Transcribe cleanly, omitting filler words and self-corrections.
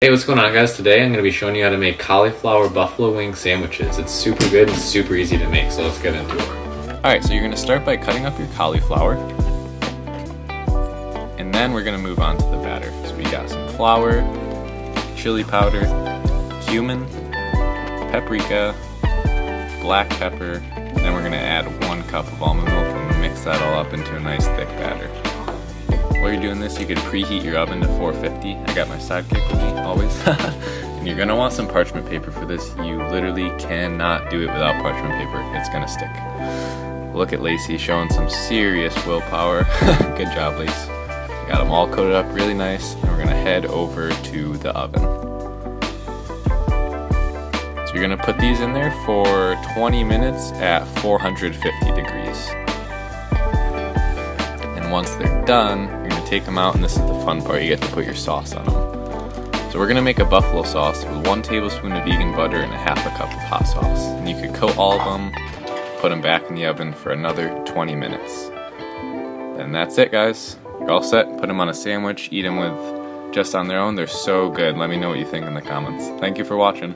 Hey, what's going on guys? Today I'm going to be showing you how to make cauliflower buffalo wing sandwiches. It's super good and super easy to make, so let's get into it. Alright, so you're going to start by cutting up your cauliflower, and then we're going to move on to the batter. So we got some flour, chili powder, cumin, paprika, black pepper, and then we're going to add 1 cup of almond milk and mix that all up into a nice thick batter. While you're doing this, you could preheat your oven to 450. I got my sidekick with me, always. And you're gonna want some parchment paper for this. You literally cannot do it without parchment paper. It's gonna stick. Look at Lacey showing some serious willpower. Good job, Lace. Got them all coated up really nice, and we're gonna head over to the oven. So you're gonna put these in there for 20 minutes at 450 degrees. And once they're done, take them out, and this is the fun part, you get to put your sauce on them. So we're going to make a buffalo sauce with 1 tablespoon of vegan butter and 1/2 cup of hot sauce. And you could coat all of them, put them back in the oven for another 20 minutes. And that's it, guys. You're all set. Put them on a sandwich, eat them with just on their own. They're so good. Let me know what you think in the comments. Thank you for watching.